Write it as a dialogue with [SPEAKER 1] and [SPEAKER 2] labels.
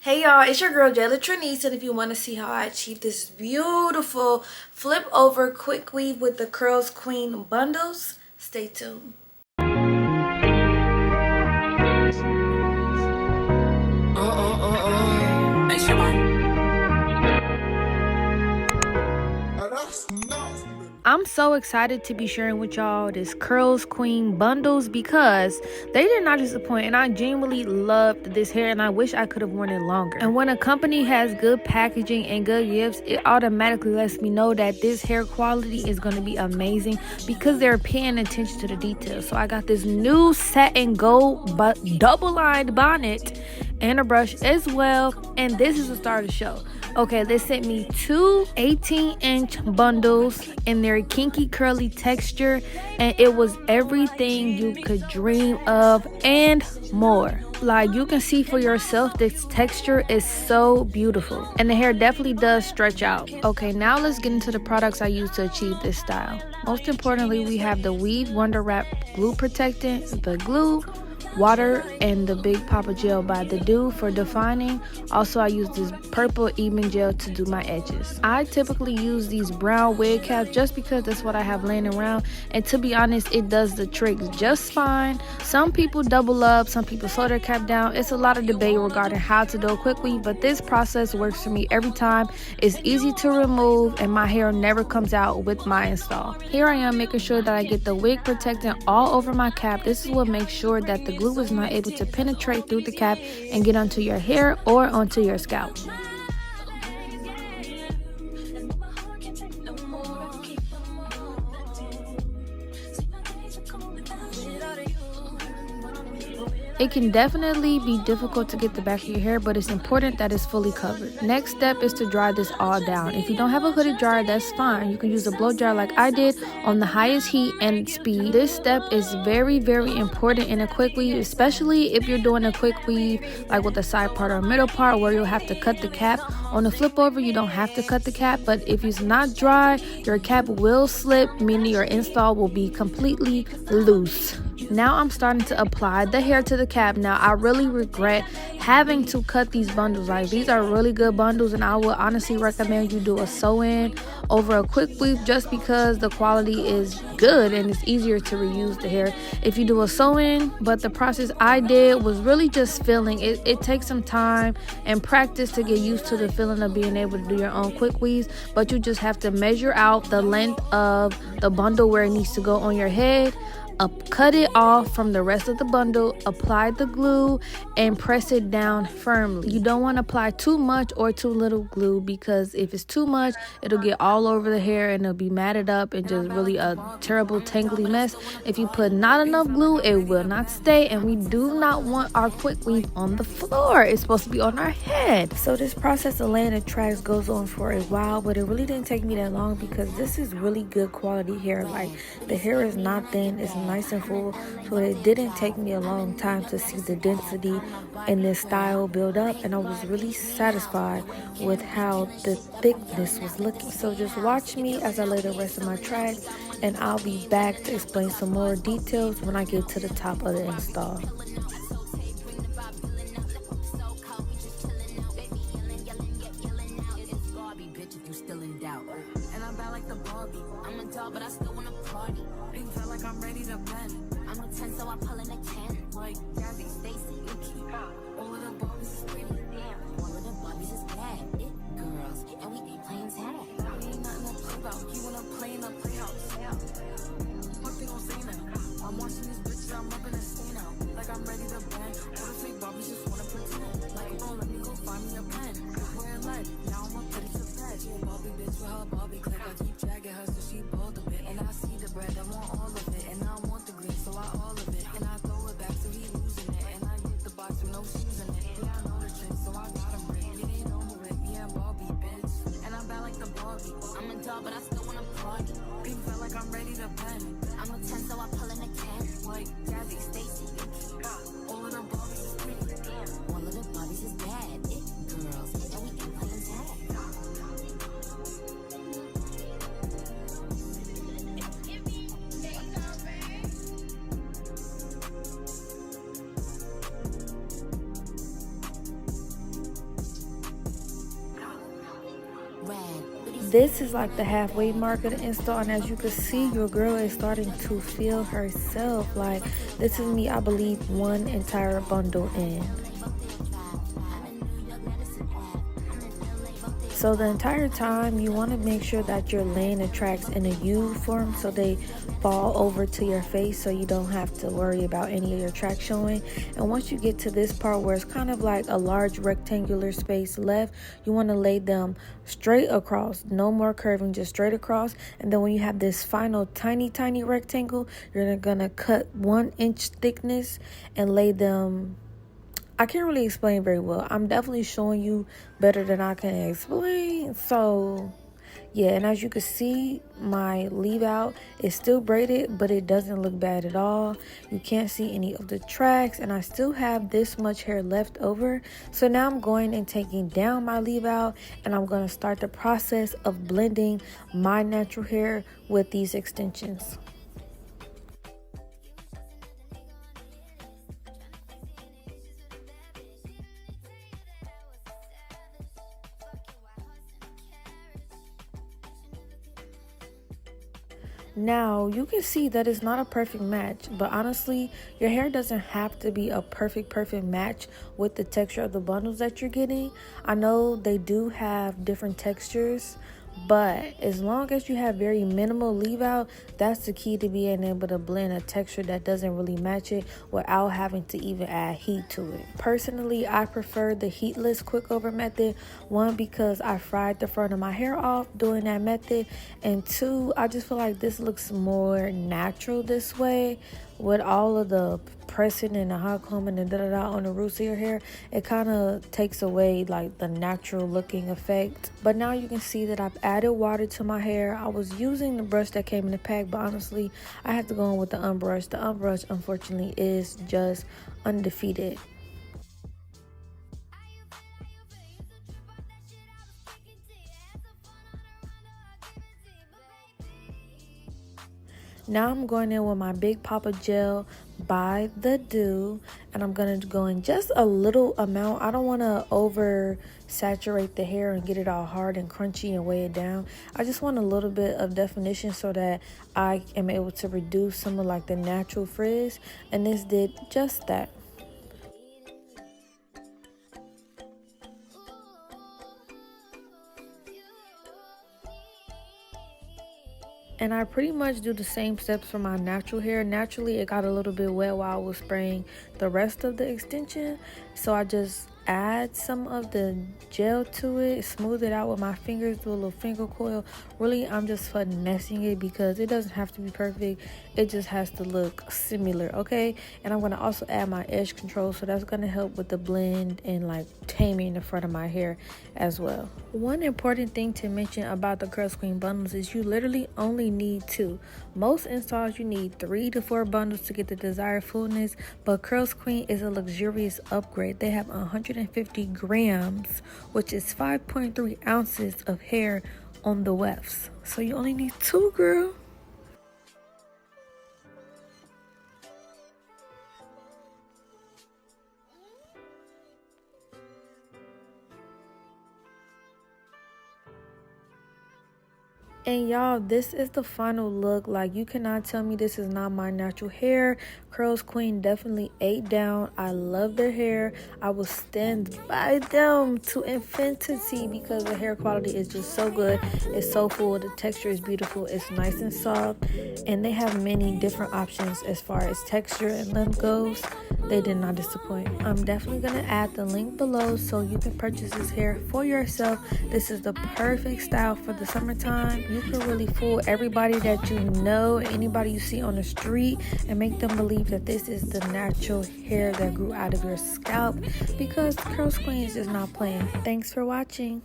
[SPEAKER 1] Hey y'all, it's your girl Jayla Trinice, and if you want to see how I achieve this beautiful flip over quick weave with the Curls Queen bundles, stay tuned. I'm so excited to be sharing with y'all this Curls Queen bundles because they did not disappoint, and I genuinely loved this hair and I wish I could have worn it longer. And when a company has good packaging and good gifts, it automatically lets me know that this hair quality is going to be amazing because they're paying attention to the details. So I got this new satin gold double lined bonnet and a brush as well, and this is the star of the show. Okay, they sent me two 18-inch bundles in their kinky curly texture, and it was everything you could dream of and more. Like, you can see for yourself, this texture is so beautiful, and the hair definitely does stretch out. Okay, now let's get into the products I use to achieve this style. Most importantly, we have the Weave Wonder Wrap Glue Protectant, the glue, water, and the Big Papa Gel by The Dew for defining. Also, I use this purple even gel to do my edges. I typically use these brown wig caps just because that's what I have laying around, and to be honest, it does the trick just fine. Some people double up, some people sew their cap down. It's a lot of debate regarding how to do a quick weave, but this process works for me every time. It's easy to remove, and my hair never comes out with my install. Here I am making sure that I get the wig protectant all over my cap. This is what makes sure that the glue is not able to penetrate through the cap and get onto your hair or onto your scalp. It can definitely be difficult to get the back of your hair, but it's important that it's fully covered. Next step is to dry this all down. If you don't have a hooded dryer, that's fine. You can use a blow dryer like I did on the highest heat and speed. This step is very, very important in a quick weave, especially if you're doing a quick weave like with the side part or middle part where you'll have to cut the cap. On the flip over, you don't have to cut the cap, but if it's not dry, your cap will slip, meaning your install will be completely loose. Now I'm starting to apply the hair to the cap. Now I really regret having to cut these bundles. Like, these are really good bundles, and I would honestly recommend you do a sew-in over a quick weave just because the quality is good and it's easier to reuse the hair if you do a sew-in. But the process I did was really just filling. It takes some time and practice to get used to the feeling of being able to do your own quick weaves, but you just have to measure out the length of the bundle where it needs to go on your head. Cut it off from the rest of the bundle, apply the glue, and press it down firmly. You don't want to apply too much or too little glue, because if it's too much, it'll get all over the hair and it'll be matted up and just really a terrible tangly mess. If you put not enough glue, it will not stay, and we do not want our quick weave on the floor. It's supposed to be on our head. So this process of laying the tracks goes on for a while, but it really didn't take me that long because this is really good quality hair. Like, the hair is not thin, it's nice and full, so it didn't take me a long time to see the density and this style build up, and I was really satisfied with how the thickness was looking. So just watch me as I lay the rest of my tracks, and I'll be back to explain some more details when I get to the top of the install.
[SPEAKER 2] But I still wanna party. Ain't feel like I'm ready to blend. I'm a 10, so I pull in a 10. Like Gabby, Stacy, Yuki. All of the Barbies is pretty. Damn. All of the Barbies is bad. It girls, and we ain't playing tag. We ain't nothing to play about. You wanna play in the playhouse? What they gon' say now? I'm watching these bitches, I'm rubbing a stain out. Like I'm ready to blend. All the fake Barbies just wanna pretend. Like, oh, let me go find me a pen. Wear lead. Now I'ma put it to bed. She a Barbie bitch with her Barbie clip. I keep dragging her so she bold a bit. And I see the bread, I want all of it. And I want the green, so I all of it. And I throw it back so he losing it. And I get the box with no shoes in it. And I know the trick, so I got him break. It ain't over it, me and Barbie, bitch. And I'm bad like the Barbie. I'm a doll, but I still wanna party. Pink felt like I'm ready to bend. I'm a 10, so I pull in a 10. Like Gabby, Stacy, Yuki. All of the Barbies is pretty. All of the Barbies is bad. It girls, and we ain't playing tag.
[SPEAKER 1] This is like the halfway mark of the install, and as you can see, your girl is starting to feel herself. Like, this is me, I believe, one entire bundle in. So the entire time you want to make sure that you're laying the tracks in a U form so they fall over to your face, so you don't have to worry about any of your tracks showing. And once you get to this part where it's kind of like a large rectangular space left, you want to lay them straight across, no more curving, just straight across. And then when you have this final tiny rectangle, you're gonna cut 1 inch thickness and lay them. I can't really explain very well. I'm definitely showing you better than I can explain. So yeah, and as you can see, my leave out is still braided, but it doesn't look bad at all. You can't see any of the tracks, and I still have this much hair left over. So now I'm going and taking down my leave out, and I'm going to start the process of blending my natural hair with these extensions. Now, you can see that it's not a perfect match, but honestly, your hair doesn't have to be a perfect match with the texture of the bundles that you're getting. I know they do have different textures, but as long as you have very minimal leave out, that's the key to being able to blend a texture that doesn't really match it without having to even add heat to it. Personally, I prefer the heatless quick over method. 1, because I fried the front of my hair off doing that method, and 2, I just feel like this looks more natural this way. With all of the pressing and the hot combing and on the roots of your hair, it kind of takes away like the natural looking effect. But now you can see that I've added water to my hair. I was using the brush that came in the pack, but honestly, I had to go in with the unbrush. The unbrush, unfortunately, is just undefeated. Now I'm going in with my Big Papa Gel by The Do, and I'm going to go in just a little amount. I don't want to over saturate the hair and get it all hard and crunchy and weigh it down. I just want a little bit of definition so that I am able to reduce some of like the natural frizz, and this did just that. And I pretty much do the same steps for my natural hair. Naturally, it got a little bit wet while I was spraying the rest of the extension. So I just add some of the gel to it, smooth it out with my fingers, do a little finger coil. Really, I'm just finessing it because it doesn't have to be perfect. It just has to look similar, okay? And I'm going to also add my edge control, so that's going to help with the blend and like taming the front of my hair as well. One important thing to mention about the CURLSQUEEN bundles is you literally only need 2. Most installs you need 3 to 4 bundles to get the desired fullness, but CURLSQUEEN is a luxurious upgrade. They have 150 grams, which is 5.3 ounces of hair on the wefts. So you only need 2, girl. And y'all, this is the final look. Like, you cannot tell me this is not my natural hair. CURLSQUEEN definitely ate down. I love their hair. I will stand by them to infinity because the hair quality is just so good. It's so full. The texture is beautiful. It's nice and soft. And they have many different options as far as texture and length goes. They did not disappoint. I'm definitely going to add the link below so you can purchase this hair for yourself. This is the perfect style for the summertime. You can really fool everybody that you know, anybody you see on the street, and make them believe that this is the natural hair that grew out of your scalp, because CURLSQUEEN is just not playing. Thanks for watching.